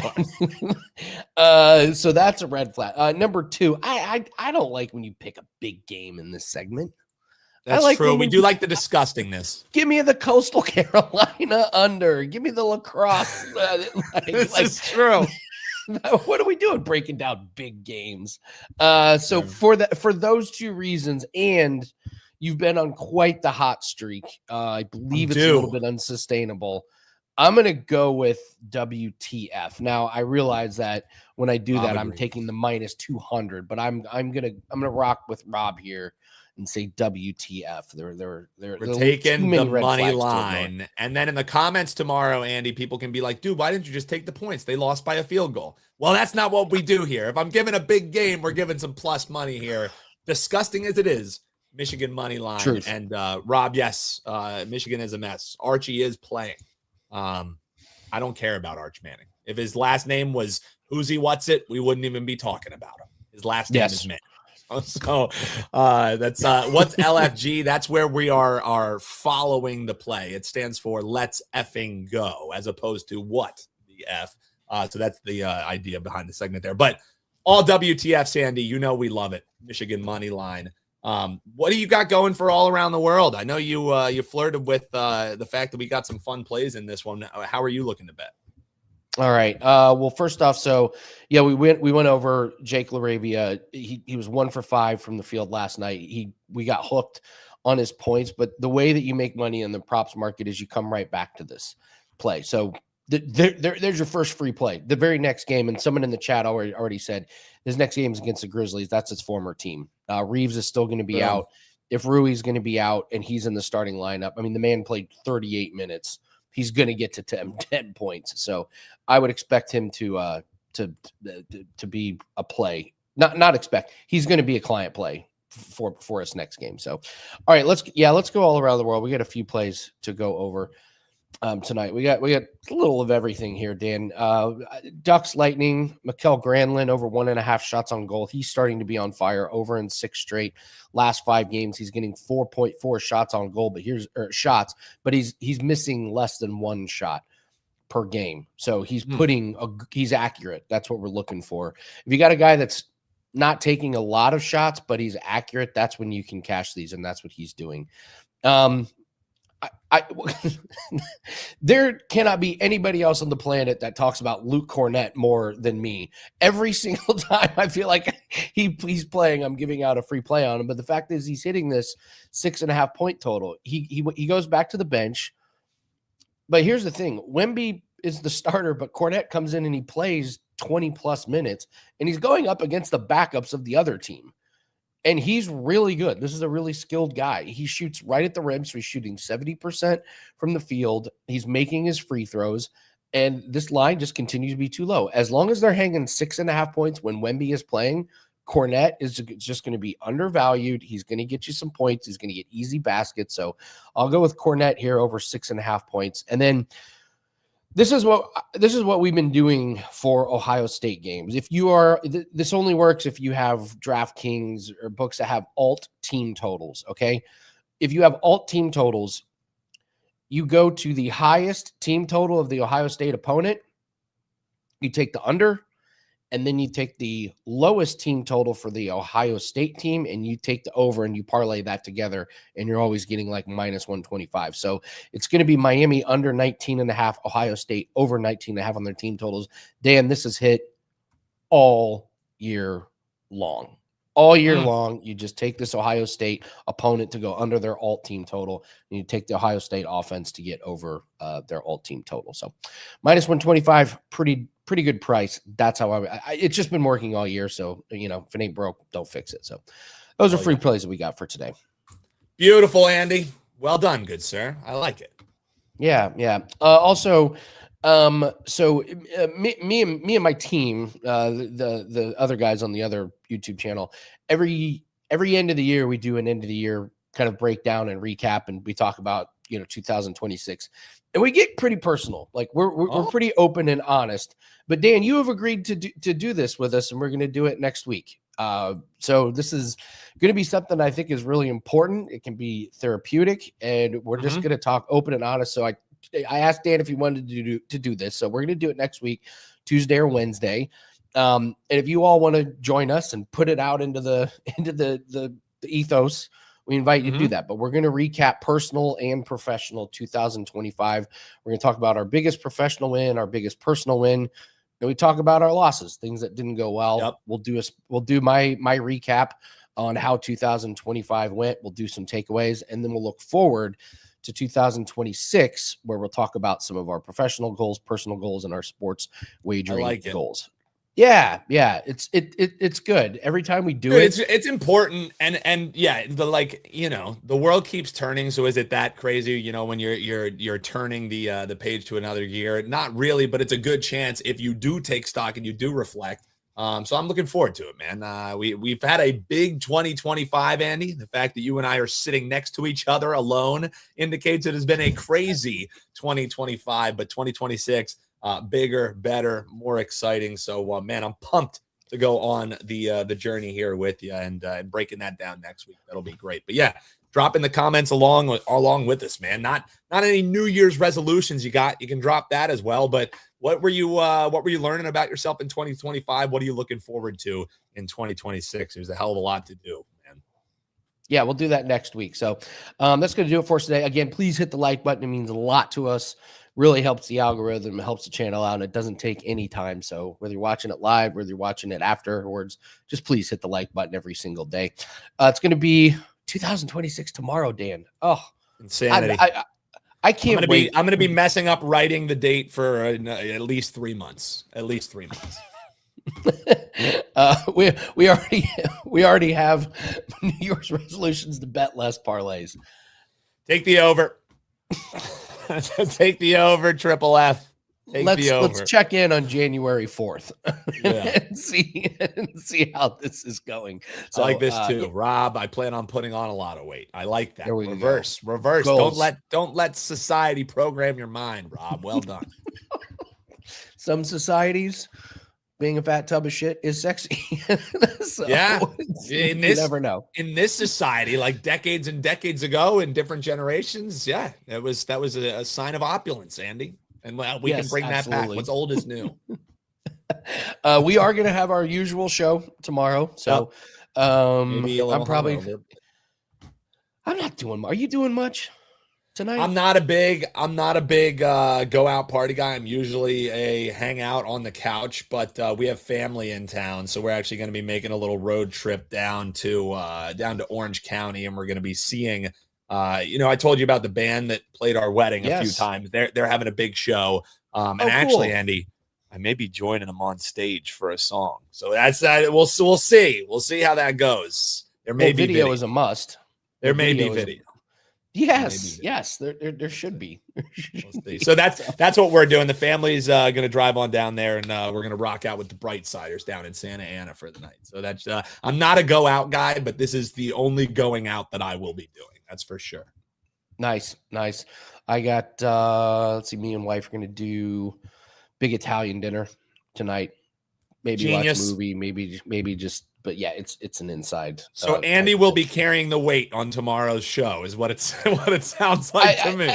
hard. So that's a red flag. Number 2, I don't like when you pick a big game in this segment. That's like true. We do like the disgustingness. Give me the Coastal Carolina under. Give me the lacrosse. This is true. What are we doing breaking down big games? So for those 2 reasons, and you've been on quite the hot streak. I believe it's a little bit unsustainable. I'm going to go with WTF. Now, I realize that when I do that, I'm taking the minus 200, but I'm going to rock with Rob here and say WTF. We're taking the money line. And then in the comments tomorrow, Andy, people can be like, dude, why didn't you just take the points? They lost by a field goal. Well, that's not what we do here. If I'm giving a big game, we're giving some plus money here. Disgusting as it is, Michigan money line. Truth. And Rob, yes, Michigan is a mess. Archie is playing. I don't care about Arch Manning. If his last name was Who's What's It, we wouldn't even be talking about him. His last name is Manning. So that's what's LFG. That's where we are following the play. It stands for let's effing go as opposed to what the F. So that's the idea behind the segment there. But all WTF, Sandy. You know we love it. Michigan money line. What do you got going for all around the world? I know you flirted with the fact that we got some fun plays in this one. How are you looking to bet? All right. Well, first off, so yeah, we went over Jake LaRavia. He was 1 for 5 from the field last night. We got hooked on his points, but the way that you make money in the props market is you come right back to this play. So there's your first free play. The very next game, and someone in the chat already said his next game is against the Grizzlies. That's his former team. Reeves is still going to be out. If Rui's going to be out and he's in the starting lineup, I mean, the man played 38 minutes. He's going to get to 10 points. So I would expect him to be a play. Not expect. He's going to be a client play for us next game. So, all right, let's go all around the world. We got a few plays to go over tonight. We got a little of everything here, Dan. Ducks Lightning, Mikael Granlund over 1.5 shots on goal. He's starting to be on fire, over in 6 straight. Last 5 games, he's getting 4.4 shots on goal, but he's missing less than 1 shot per game. So he's he's accurate. That's what we're looking for. If you got a guy that's not taking a lot of shots, but he's accurate, that's when you can cash these, and that's what he's doing. There cannot be anybody else on the planet that talks about Luke Cornett more than me. Every single time I feel like he's playing, I'm giving out a free play on him. But the fact is, he's hitting this 6.5 point total. He goes back to the bench. But here's the thing: Wemby is the starter, but Cornett comes in and he plays 20 plus minutes, and he's going up against the backups of the other team. And he's really good. This is a really skilled guy. He shoots right at the rim, so he's shooting 70% from the field. He's making his free throws, and this line just continues to be too low. As long as they're hanging 6.5 points when Wemby is playing, Cornett is just going to be undervalued. He's going to get you some points. He's going to get easy baskets. So I'll go with Cornett here over 6.5 points. And then this is what we've been doing for Ohio State games. If you are, this only works if you have DraftKings or books that have alt team totals. Okay. If you have alt team totals, you go to the highest team total of the Ohio State opponent. You take the under, and then you take the lowest team total for the Ohio State team, and you take the over, and you parlay that together, and you're always getting like minus 125. So it's going to be Miami under 19.5, Ohio State over 19.5 on their team totals. Dan, this is hit all year long. All year long, you just take this Ohio State opponent to go under their alt team total, and you take the Ohio State offense to get over their alt team total. So minus 125, pretty good price. That's how it's just been working all year. So, if it ain't broke, don't fix it. So those are free plays that we got for today. Beautiful, Andy. Well done, good sir. I like it. Yeah. Also, so me and my team, the other guys on the other YouTube channel, every end of the year, we do an end of the year kind of breakdown and recap. And we talk about, 2026, and we get pretty personal. Like we're pretty open and honest, but Dan, you have agreed to do this with us, and we're going to do it next week. So this is going to be something I think is really important. It can be therapeutic, and we're just going to talk open and honest. So I asked Dan if he wanted to do this. So we're going to do it next week, Tuesday or Wednesday. And if you all want to join us and put it out into the ethos, we invite you to do that. But we're going to recap personal and professional 2025. We're going to talk about our biggest professional win, our biggest personal win. And we talk about our losses, things that didn't go well. Yep. We'll do my recap on how 2025 went. We'll do some takeaways, and then we'll look forward to 2026, where we'll talk about some of our professional goals, personal goals, and our sports wagering goals. Yeah. It's good. Every time we do it, it's important. And yeah, the world keeps turning. So is it that crazy, when you're turning the page to another year? Not really, but it's a good chance if you do take stock and you do reflect. So I'm looking forward to it, man. We've had a big 2025, Andy. The fact that you and I are sitting next to each other alone indicates it has been a crazy 2025, but 2026, bigger, better, more exciting. So, man, I'm pumped to go on the journey here with you and breaking that down next week. That'll be great. But yeah, drop in the comments along with us, man. Not any New Year's resolutions you got. You can drop that as well. But what were you learning about yourself in 2025? What are you looking forward to in 2026? There's a hell of a lot to do, man. Yeah, we'll do that next week. So that's going to do it for us today. Again, please hit the like button. It means a lot to us. Really helps the algorithm. It helps the channel out. And it doesn't take any time. So whether you're watching it live, whether you're watching it afterwards, just please hit the like button every single day. It's going to be 2026 tomorrow, Dan. Oh, insanity. I can't wait. I'm going to be messing up writing the date for at least 3 months. At least 3 months. We already have New Year's resolutions to bet less parlays. Take the over. Take the over, Triple F. Let's check in on January 4th yeah. and see how this is going. So, I like this too, Rob. I plan on putting on a lot of weight. I like that. Reverse. Goals. Don't let society program your mind, Rob. Well done. Some societies, being a fat tub of shit is sexy. So, yeah, you never know. In this society, like decades and decades ago, in different generations, yeah, that was a sign of opulence, Andy. And we can bring that back. What's old is new. We are going to have our usual show tomorrow. So maybe I'm not doing much. Are you doing much tonight? I'm not a big go out party guy. I'm usually a hang out on the couch, but we have family in town. So we're actually going to be making a little road trip down to Orange County, and we're going to be seeing I told you about the band that played our wedding a few times. They're having a big show. Actually, cool. Andy, I may be joining them on stage for a song. So that's that. We'll see. We'll see how that goes. There may be video is a must. There may be video. Yes. There should be. We'll see. So that's what we're doing. The family's going to drive on down there, and we're going to rock out with the Brightsiders down in Santa Ana for the night. So that's I'm not a go out guy, but this is the only going out that I will be doing. That's for sure. Nice. I got let's see, me and wife are going to do big Italian dinner tonight. Maybe Genius. Watch a movie, maybe just, but yeah, it's an inside. So Andy will be carrying the weight on tomorrow's show, is what it sounds like to me.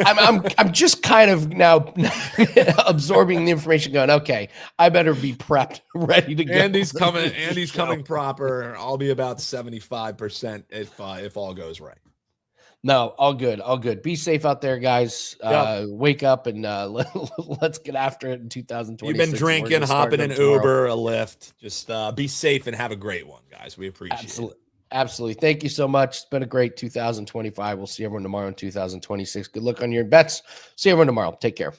I'm just kind of now absorbing the information, going, okay, I better be prepped, ready to go. Andy's coming proper. I'll be about 75% if all goes right. No, all good. Be safe out there, guys. Wake up and let's get after it in 2026. You've been drinking, hopping in Uber, a Lyft. Just be safe and have a great one, guys. We appreciate it. Absolutely. Thank you so much. It's been a great 2025. We'll see everyone tomorrow in 2026. Good luck on your bets. See everyone tomorrow. Take care.